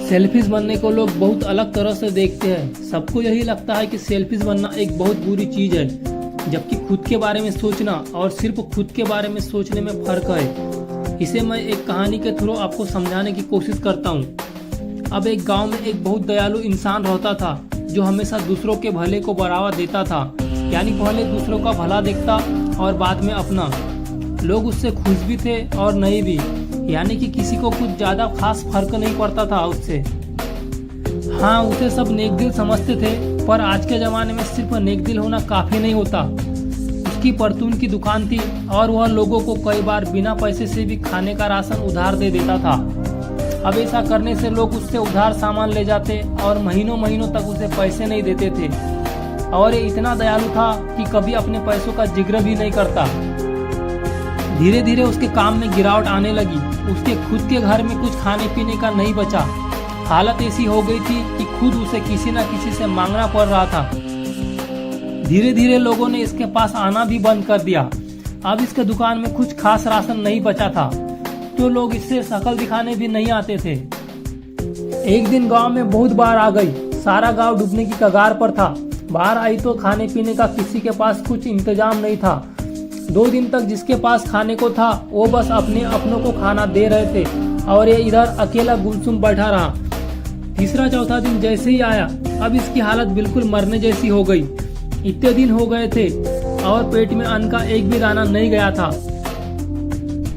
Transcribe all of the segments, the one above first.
Selfish बनने को लोग बहुत अलग तरह से देखते हैं। सबको यही लगता है कि सेल्फिश बनना एक बहुत बुरी चीज है, जबकि खुद के बारे में सोचना और सिर्फ खुद के बारे में सोचने में फर्क है। इसे मैं एक कहानी के थ्रू आपको समझाने की कोशिश करता हूँ। अब एक गांव में एक बहुत दयालु इंसान रहता था, जो हमेशा दूसरों के भले को बढ़ावा देता था। यानी पहले दूसरों का भला देखता और बाद में अपना। लोग उससे खुश भी थे और नहीं भी, यानी कि किसी को कुछ ज्यादा खास फर्क नहीं पड़ता था उससे। हाँ, उसे सब नेक दिल समझते थे, पर आज के जमाने में सिर्फ नेक दिल होना काफी नहीं होता। उसकी परचून की दुकान थी और वह लोगों को कई बार बिना पैसे से भी खाने का राशन उधार दे देता था। अब ऐसा करने से लोग उससे उधार सामान ले जाते और महीनों महीनों तक उसे पैसे नहीं देते थे। और ये इतना दयालु था कि कभी अपने पैसों का जिक्र भी नहीं करता। धीरे धीरे उसके काम में गिरावट आने लगी। उसके खुद के घर में कुछ खाने पीने का नहीं बचा। हालत ऐसी हो गई थी कि खुद उसे किसी न किसी से मांगना पड़ रहा था। धीरे धीरे लोगों ने इसके पास आना भी बंद कर दिया। अब इसके दुकान में कुछ खास राशन नहीं बचा था, तो लोग इससे शक्ल दिखाने भी नहीं आते थे। एक दिन गांव में बहुत बाढ़ आ गई। सारा गांव डूबने की कगार पर था। बाढ़ आई तो खाने पीने का किसी के पास कुछ इंतजाम नहीं था। 2 दिन तक जिसके पास खाने को था वो बस अपने अपनों को खाना दे रहे थे और ये इधर अकेला गुमसुम बैठा रहा। तीसरा चौथा दिन जैसे ही आया, अब इसकी हालत बिल्कुल मरने जैसी हो गई। इतने दिन हो गए थे और पेट में अन्न का एक भी दाना नहीं गया था।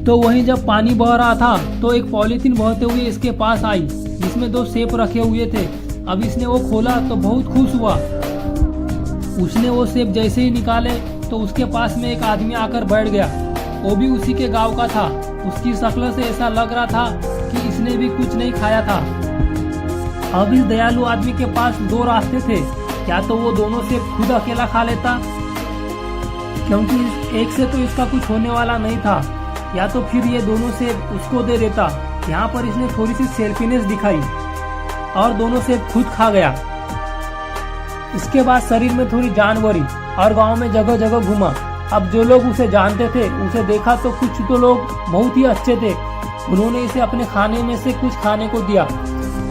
तो वहीं जब पानी बह रहा था तो एक पॉलीथीन बहते हुए इसके पास आई, जिसमें 2 सेब रखे हुए थे। अब इसने वो खोला तो बहुत खुश हुआ। उसने वो सेब जैसे ही निकाले तो उसके पास में एक आदमी आकर बैठ गया। वो भी उसी के गांव का था। उसकी शक्ल से ऐसा लग रहा था कि इसने भी कुछ नहीं खाया था। अब इस दयालु आदमी के पास 2 रास्ते थे। या तो वो दोनों सेब खुद अकेला खा लेता, क्योंकि एक से तो इसका कुछ होने वाला नहीं था, या तो फिर ये दोनों सेब उसको दे देता। यहाँ पर इसने थोड़ी सी सेल्फिनेस दिखाई और दोनों सेब खुद खा गया। इसके बाद शरीर में थोड़ी जान भरी और गांव में जगह जगह घूमा। अब जो लोग उसे जानते थे उसे देखा तो कुछ तो लोग बहुत ही अच्छे थे। उन्होंने इसे अपने खाने में से कुछ खाने को दिया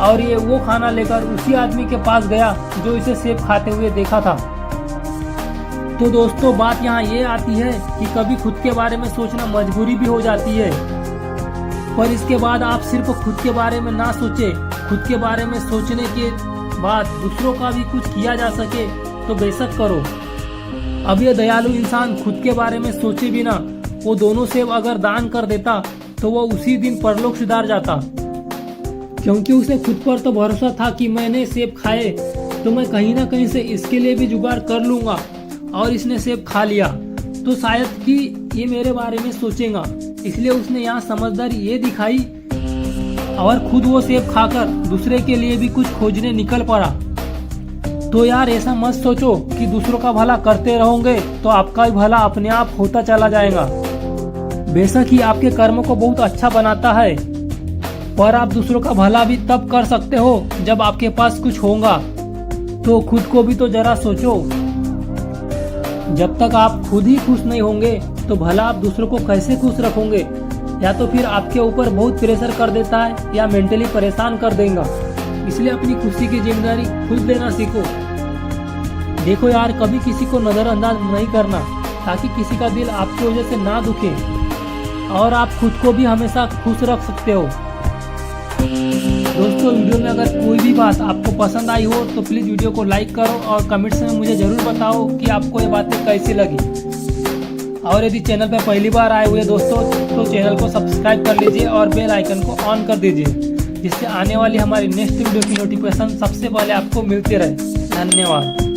और ये वो खाना लेकर उसी आदमी के पास गया जो इसे सेब खाते हुए देखा था। तो दोस्तों, बात यहाँ ये आती है कि कभी खुद के बारे में सोचना मजबूरी भी हो जाती है। पर इसके बाद आप सिर्फ खुद के बारे में ना सोचे, खुद के बारे में सोचने के बाद दूसरों का भी कुछ किया जा सके तो बेशक करो। अब ये दयालु इंसान खुद के बारे में सोचे बिना वो दोनों सेब अगर दान कर देता तो वो उसी दिन परलोक सिधार जाता, क्योंकि उसे खुद पर तो भरोसा था कि मैंने सेब खाए तो मैं कहीं ना कहीं से इसके लिए भी जुगाड़ कर लूंगा। और इसने सेब खा लिया तो शायद कि ये मेरे बारे में सोचेगा, इसलिए उसने यहाँ समझदारी ये दिखाई और खुद वो सेब खाकर दूसरे के लिए भी कुछ खोजने निकल पड़ा। तो यार, ऐसा मत सोचो कि दूसरों का भला करते रहोगे तो आपका भी भला अपने आप होता चला जाएगा। बेशक ही आपके कर्म को बहुत अच्छा बनाता है, पर आप दूसरों का भला भी तब कर सकते हो जब आपके पास कुछ होगा। तो खुद को भी तो जरा सोचो। जब तक आप खुद ही खुश नहीं होंगे तो भला आप दूसरों को कैसे खुश रखोगे? या तो फिर आपके ऊपर बहुत प्रेशर कर देता है या मेंटली परेशान कर देगा। इसलिए अपनी खुशी की जिम्मेदारी खुद लेना सीखो। देखो यार, कभी किसी को नजरअंदाज नहीं करना, ताकि किसी का दिल आपकी वजह से ना दुखे और आप खुद को भी हमेशा खुश रख सकते हो। दोस्तों, वीडियो में अगर कोई भी बात आपको पसंद आई हो तो प्लीज़ वीडियो को लाइक करो और कमेंट्स में मुझे ज़रूर बताओ कि आपको ये बातें कैसी लगी। और यदि चैनल पर पहली बार आए हुए दोस्तों तो चैनल को सब्सक्राइब कर लीजिए और बेल आइकन को ऑन कर दीजिए, जिससे आने वाली हमारी नेक्स्ट वीडियो की नोटिफिकेशन सबसे पहले आपको मिलती रहे। धन्यवाद।